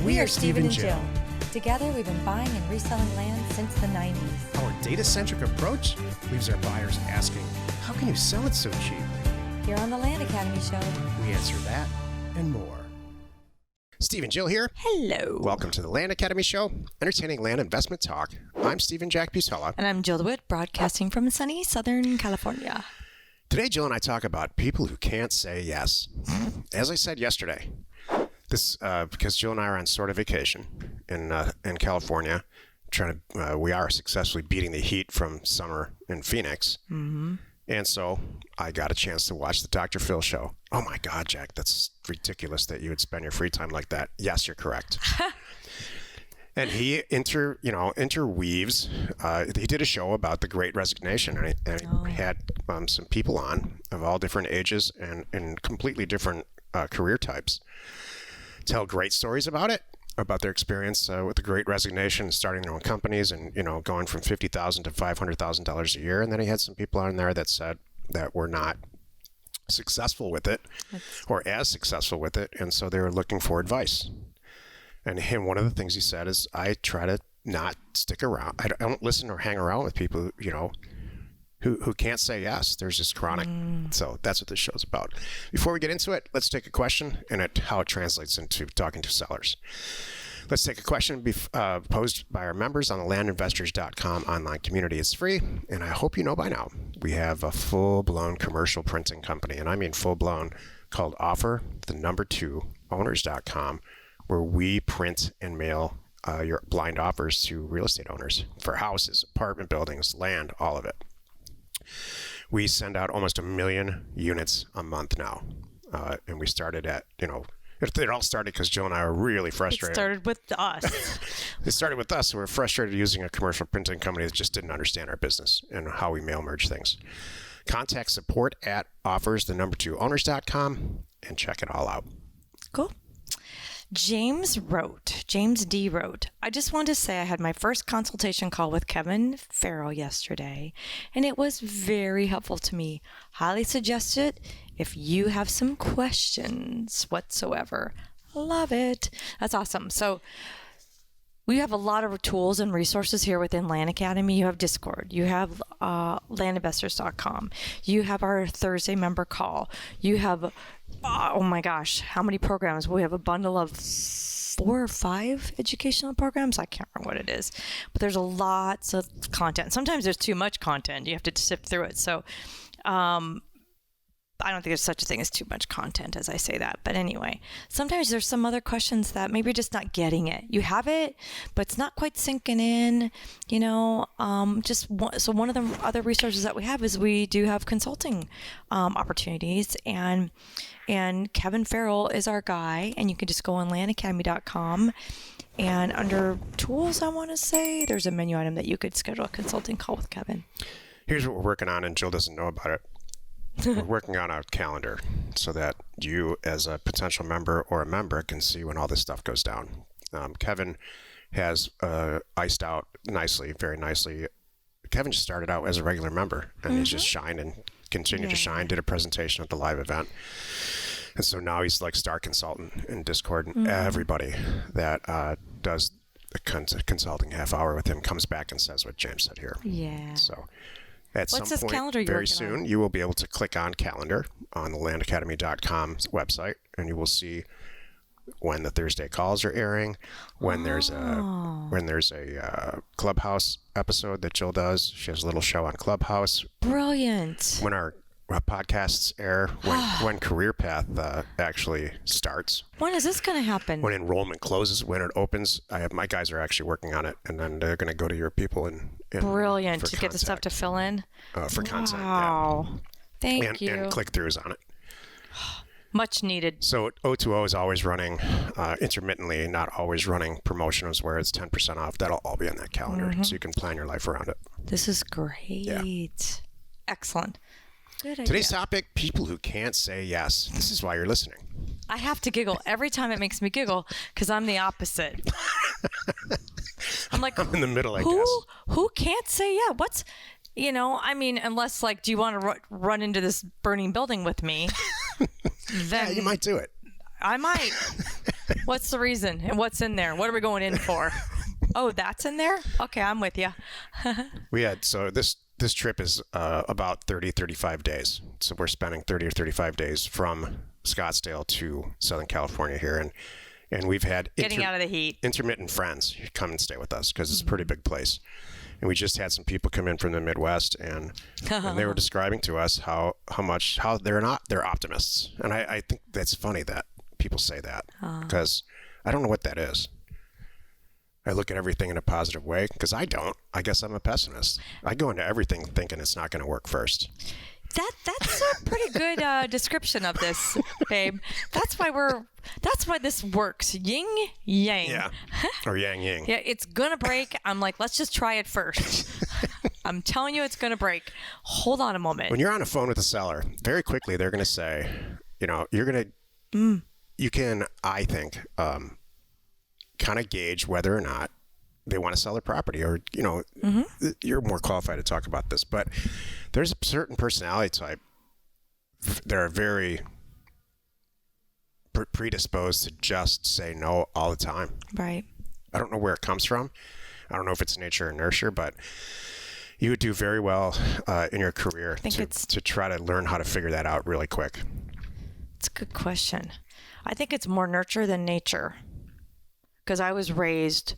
We are Steve and Jill. Together, we've been buying and reselling land since the 90s. Our data-centric approach leaves our buyers asking, how can you sell it so cheap? Here on the Land Academy Show, We answer that and more. Steve and Jill here. hello. Welcome to the Land Academy Show, entertaining land investment talk. I'm Stephen Jack Busella. And I'm Jill DeWitt, broadcasting from sunny Southern California. Today, Jill and I talk about people who can't say yes. As I said yesterday, this because Jill and I are on sort of vacation in California, we are successfully beating the heat from summer in Phoenix. Mm-hmm. And so I got a chance to watch the Dr. Phil show. Oh my God, Jack, that's ridiculous that you would spend your free time like that. Yes, you're correct. And he interweaves. He did a show about the Great Resignation, and he had some people on of all different ages and completely different career types tell great stories about it, about their experience with the Great Resignation, starting their own companies, and going from $50,000 to $500,000 a year. And then he had some people on there that said that were not successful with it, or as successful with it, and so they were looking for advice. And one of the things he said is, I try to not stick around. I don't listen or hang around with people, who can't say yes. There's this chronic. So that's what this show's about. Before we get into it, let's take a question and how it translates into talking to sellers. Let's take a question posed by our members on the landinvestors.com online community. It's free, and I hope you know by now, we have a full-blown commercial printing company, and I mean full-blown, called offer2owners.com, where we print and mail your blind offers to real estate owners for houses, apartment buildings, land, all of it. We send out almost 1 million units a month now. And we started at, it all started because Jill and I were really frustrated. It started with us. It started with us. We were frustrated using a commercial printing company that just didn't understand our business and how we mail merge things. Contact support at offers2owners.com and check it all out. Cool. James D. wrote, I just wanted to say I had my first consultation call with Kevin Farrell yesterday, and it was very helpful to me. Highly suggest it if you have some questions whatsoever. Love it. That's awesome. So we have a lot of tools and resources here within Land Academy. You have Discord. You have landinvestors.com. You have our Thursday member call. You have, oh my gosh, how many programs? We have a bundle of 4 or 5 educational programs. I can't remember what it is. But there's lots of content. Sometimes there's too much content. You have to sift through it. So I don't think there's such a thing as too much content as I say that. But anyway, sometimes there's some other questions that maybe you're just not getting it. You have it, but it's not quite sinking in, So one of the other resources that we have is we do have consulting opportunities, and Kevin Farrell is our guy, and you can just go on landacademy.com, and under tools, I want to say, there's a menu item that you could schedule a consulting call with Kevin. Here's what we're working on, and Jill doesn't know about it. We're working on a calendar so that you, as a potential member or a member, can see when all this stuff goes down. Kevin has iced out nicely, very nicely. Kevin just started out as a regular member, and he's just shined and continued to shine, did a presentation at the live event. And so now he's like star consultant in Discord, and everybody that does the consulting half hour with him comes back and says what James said here. Yeah. So at What's some this point, calendar you're very working soon, on? you will be able to click on calendar on the landacademy.com website, and you will see when the Thursday calls are airing, when there's a Clubhouse episode that Jill does. She has a little show on Clubhouse. Brilliant. When our podcasts air, when Career Path actually starts. When is this going to happen? When enrollment closes, when it opens. My guys are actually working on it, and then they're going to go to your people and Brilliant to get the stuff to fill in. For content. Wow. Yeah. Thank you. And click-throughs on it. Much needed. So O2O is always running intermittently, not always running promotions where it's 10% off. That'll all be on that calendar, so you can plan your life around it. This is great. Yeah. Excellent. Good idea. Today's topic, people who can't say yes. This is why you're listening. I have to giggle every time. It makes me giggle because I'm the opposite. I'm like, I'm in the middle, I guess. Who can't say yeah? What's, unless like, do you want to run into this burning building with me? Then yeah, you might do it. I might. What's the reason? And what's in there? What are we going in for? Oh, that's in there? Okay, I'm with you. So this trip is about 35 days. So we're spending 30 or 35 days from Scottsdale to Southern California here. And we've had Getting out of the heat. Intermittent friends come and stay with us because it's a pretty big place. And we just had some people come in from the Midwest, and they were describing to us how they're optimists. And I think that's funny that people say that because I don't know what that is. I look at everything in a positive way because I don't. I guess I'm a pessimist. I go into everything thinking it's not going to work first. That's a pretty good description of this, babe. That's why this works. Yin yang. Yeah. Or yang yang. Yeah, it's gonna break. I'm like, let's just try it first. I'm telling you, it's gonna break. Hold on a moment. When you're on a phone with a seller, very quickly they're gonna say, you can, I think, kind of gauge whether or not they want to sell their property, or you're more qualified to talk about this, but there's a certain personality type that are very predisposed to just say no all the time. Right. I don't know where it comes from. I don't know if it's nature or nurture, but you would do very well in your career to try to learn how to figure that out really quick. It's a good question. I think it's more nurture than nature, because I was raised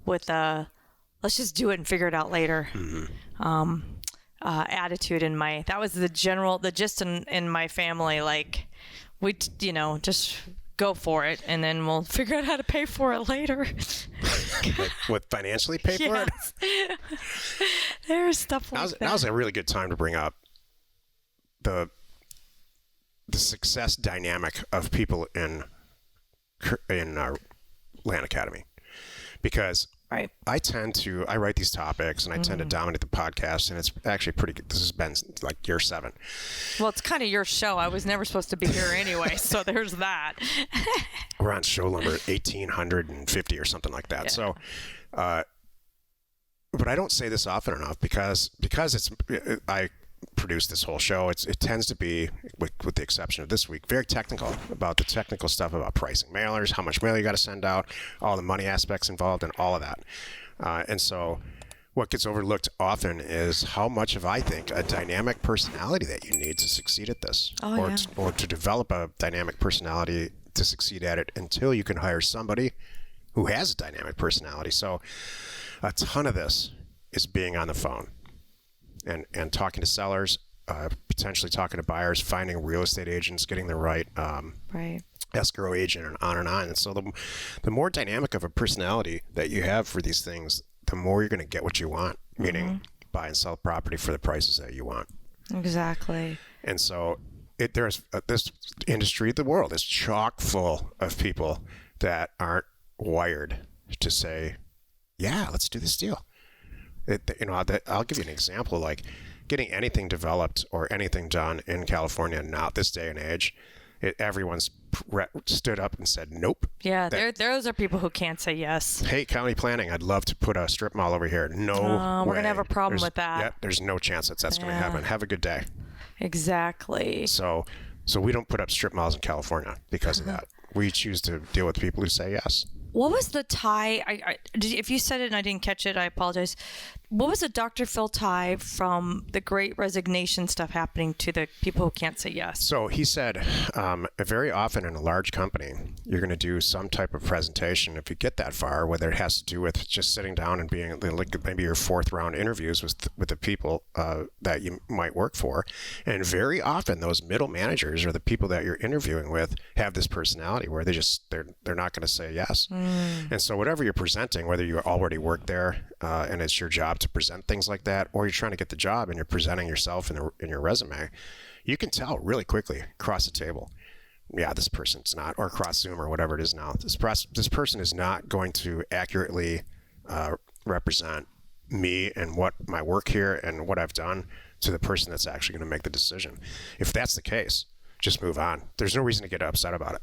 with let's just do it and figure it out later attitude that was the gist in my family. Like, we just go for it and then we'll figure out how to pay for it later. What, financially pay for it? There's stuff like that. Now's a really good time to bring up the success dynamic of people in Land Academy, because right. I write these topics and I tend to dominate the podcast, and it's actually pretty good. This has been like year 7. Well, it's kind of your show. I was never supposed to be here anyway, so there's that. We're on show number 1850 or something like that. Yeah. So, but I don't say this often enough because I produce this whole show. It tends to be, with the exception of this week, very technical about the technical stuff about pricing mailers, how much mail you got to send out, all the money aspects involved, and all of that. And so what gets overlooked often is how much of, I think, a dynamic personality that you need to succeed at this, or to develop a dynamic personality to succeed at it until you can hire somebody who has a dynamic personality. So a ton of this is being on the phone and talking to sellers, potentially talking to buyers, finding real estate agents, getting the right escrow agent, and on and on. And so the more dynamic of a personality that you have for these things, the more you're going to get what you want, meaning buy and sell property for the prices that you want. Exactly. And so there's this industry, the world is chock full of people that aren't wired to say, yeah, let's do this deal. I'll give you an example. Like, getting anything developed or anything done in California now, this day and age, everyone's stood up and said nope. Yeah, those are people who can't say yes. Hey, county planning, I'd love to put a strip mall over here. No, we're gonna have a problem with that. Yeah, there's no chance that's going to happen. Have a good day. Exactly. So we don't put up strip malls in California because of that. We choose to deal with people who say yes. What was the tie? If you said it and I didn't catch it, I apologize. What was the Dr. Phil tie from the Great Resignation stuff happening to the people who can't say yes? So he said, very often in a large company, you're going to do some type of presentation if you get that far, whether it has to do with just sitting down and being like maybe your 4th round interviews with the people that you might work for. And very often those middle managers or the people that you're interviewing with have this personality where they're not going to say yes. And so whatever you're presenting, whether you already work there and it's your job to present things like that, or you're trying to get the job and you're presenting yourself in your resume, you can tell really quickly across the table, yeah, this person's not, or across Zoom or whatever it is now, this person is not going to accurately represent me and what my work here and what I've done to the person that's actually going to make the decision. If that's the case, just move on. There's no reason to get upset about it.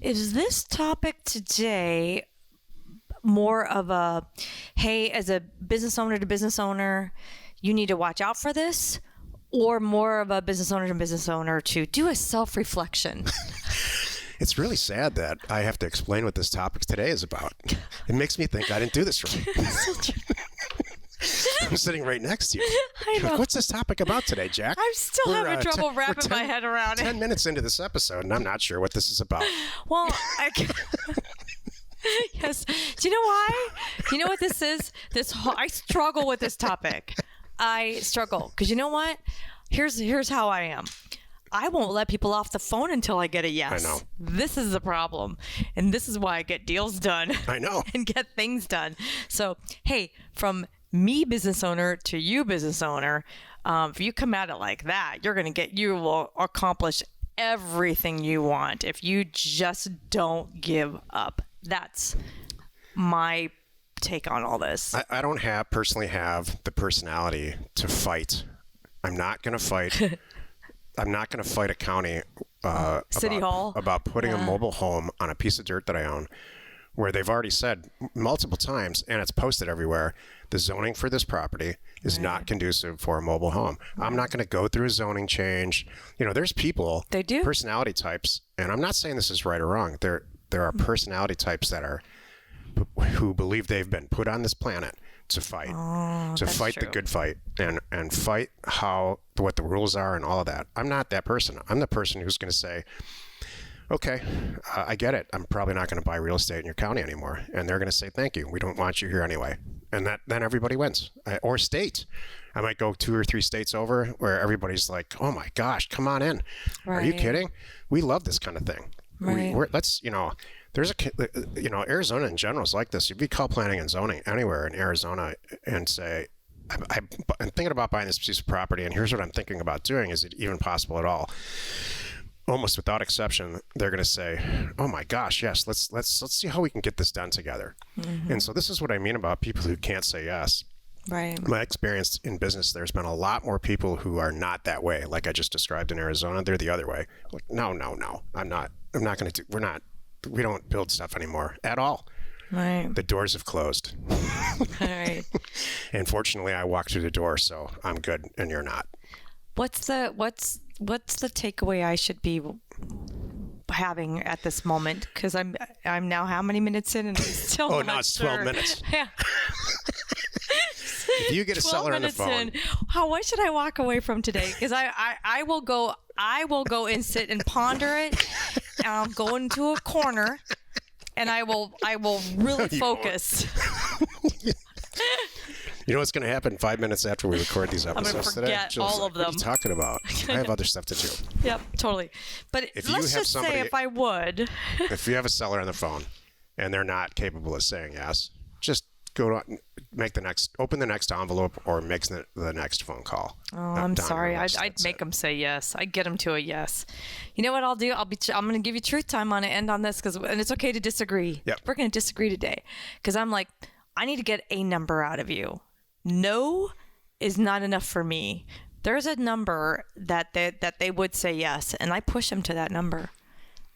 Is this topic today more of a, hey, as a business owner to business owner, you need to watch out for this, or more of a business owner to business owner to do a self-reflection? It's really sad that I have to explain what this topic today is about. It makes me think I didn't do this right. I'm sitting right next to you. I know. What's this topic about today, Jack? I'm still having trouble wrapping my head around it. 10 minutes into this episode, and I'm not sure what this is about. Well, yes. Do you know why? You know what this is? I struggle with this topic. I struggle because you know what? Here's how I am. I won't let people off the phone until I get a yes. I know. This is the problem. And this is why I get deals done. I know. And get things done. So, hey, from me, business owner, to you, business owner, if you come at it like that, you will accomplish everything you want if you just don't give up. That's my take on all this. I don't personally have the personality to fight. I'm not going to fight. I'm not going to fight a county City Hall about putting a mobile home on a piece of dirt that I own, where they've already said multiple times, and it's posted everywhere, the zoning for this property is not conducive for a mobile home. I'm not going to go through a zoning change. There's people, they do, personality types, and I'm not saying this is right or wrong. There are personality types who believe they've been put on this planet to fight, the good fight, and fight what the rules are and all of that. I'm not that person. I'm the person who's going to say, okay, I get it. I'm probably not going to buy real estate in your county anymore. And they're going to say, thank you. We don't want you here anyway. And then everybody wins. Or state. I might go 2 or 3 states over where everybody's like, oh my gosh, come on in. Right. Are you kidding? We love this kind of thing. Right. There's Arizona in general is like this. If you call planning and zoning anywhere in Arizona and say, I'm thinking about buying this piece of property, and here's what I'm thinking about doing. Is it even possible at all? Almost without exception, they're going to say, "Oh my gosh, yes, let's see how we can get this done together." Mm-hmm. And so this is what I mean about people who can't say yes. Right. My experience in business, there's been a lot more people who are not that way, like I just described in Arizona. They're the other way. Like, no, I'm not going to do. We don't build stuff anymore at all. Right. The doors have closed. All right. And fortunately, I walked through the door, so I'm good, and you're not. What's the takeaway I should be having at this moment? Because I'm now how many minutes in, and I'm still not now it's sure. 12 minutes. Yeah. If you get a seller on the phone, what should I walk away from today? Because I will go and sit and ponder it. And I'll go into a corner, and I will really focus. You know what's going to happen 5 minutes after we record these episodes today? I'm going to forget all of them. What are you talking about? I have other stuff to do. Yep, totally. But let's just say if I would. If you have a seller on the phone and they're not capable of saying yes, just go to open the next envelope or make the next phone call. Oh, I'm sorry. I'd make them say yes. I'd get them to a yes. You know what I'll do? I'm going to give you truth time on it. End on this and it's okay to disagree. Yep. We're going to disagree today because I'm like, I need to get a number out of you. No is not enough for me. There's a number that they would say yes, and I push them to that number,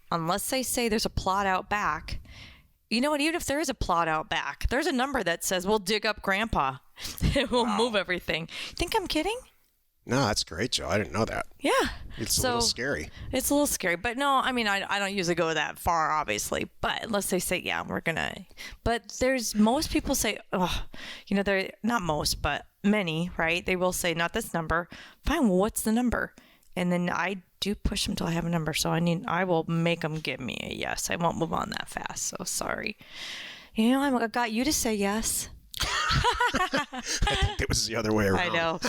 unless they say there's a plot out back. You know what? Even if there is a plot out back, there's a number that says we'll dig up Grandpa. We'll move everything. You think I'm kidding? No, that's great, Joe. I didn't know that. Yeah. It's a little scary. It's a little scary. But no, I mean, I don't usually go that far, obviously. But unless they say, yeah, we're going to. But most people say, oh, they're not most, but many, right? They will say, not this number. Fine, well, what's the number? And then I do push them till I have a number. So I will make them give me a yes. I won't move on that fast. So sorry. I got you to say yes. I think it was the other way around. I know.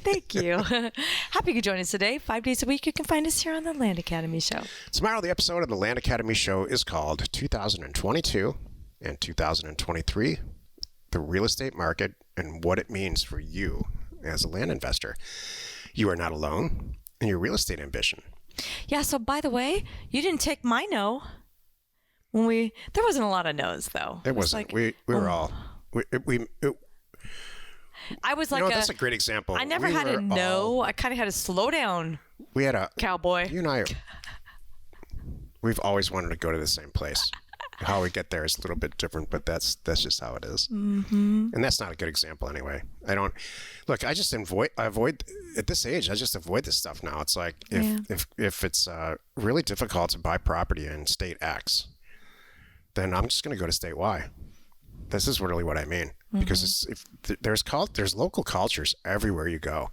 Thank you. Happy you could join us today. 5 days a week, you can find us here on the Land Academy Show. Tomorrow, the episode of the Land Academy Show is called 2022 and 2023, the real estate market and what it means for you as a land investor. You are not alone in your real estate ambition. Yeah, so by the way, you didn't take my no. There wasn't a lot of no's though. It wasn't. We were all. I was like, that's a great example. I never had a no. I kind of had to slow down. We had a cowboy. You and I. We've always wanted to go to the same place. how we get there is a little bit different, but that's just how it is. Mm-hmm. And that's not a good example anyway. I don't look. I just avoid at this age. I just avoid this stuff now. It's like if it's really difficult to buy property in state X, then I'm just going to go to state Y. This is really what I mean, because there's local cultures everywhere you go.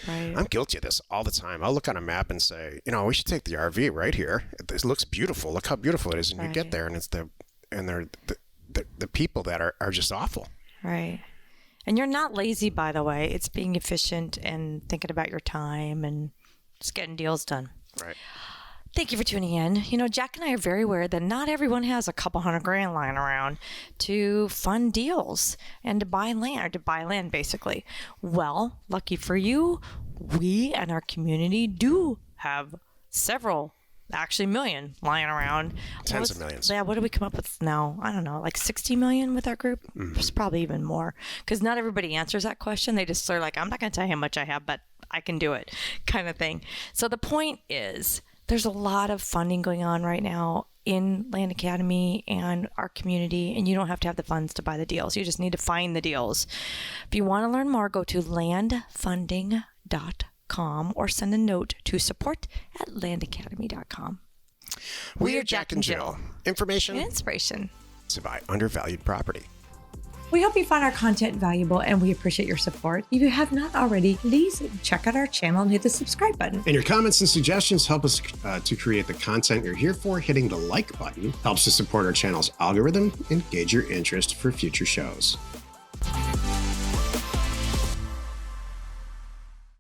Right. I'm guilty of this all the time. I'll look on a map and say, we should take the RV right here. It looks beautiful. Look how beautiful it is. And you get there, and they're the people that are just awful. Right. And you're not lazy, by the way. It's being efficient and thinking about your time and just getting deals done. Right. Thank you for tuning in. Jack and I are very aware that not everyone has a couple $100,000 lying around to fund deals and to buy land, basically. Well, lucky for you, we and our community do have several, actually million lying around. Tens of millions. Yeah, what do we come up with now? I don't know, like 60 million with our group? There's probably even more, because not everybody answers that question. They just are like, I'm not going to tell you how much I have, but I can do it, kind of thing. So the point is, there's a lot of funding going on right now in Land Academy and our community, and you don't have to have the funds to buy the deals. You just need to find the deals. If you want to learn more, go to landfunding.com or send a note to support@landacademy.com. We are Jack and Jill. Information and inspiration to buy undervalued property. We hope you find our content valuable, and we appreciate your support. If you have not already, please check out our channel and hit the subscribe button. And your comments and suggestions help us to create the content you're here for. Hitting the like button helps to support our channel's algorithm and gauge your interest for future shows.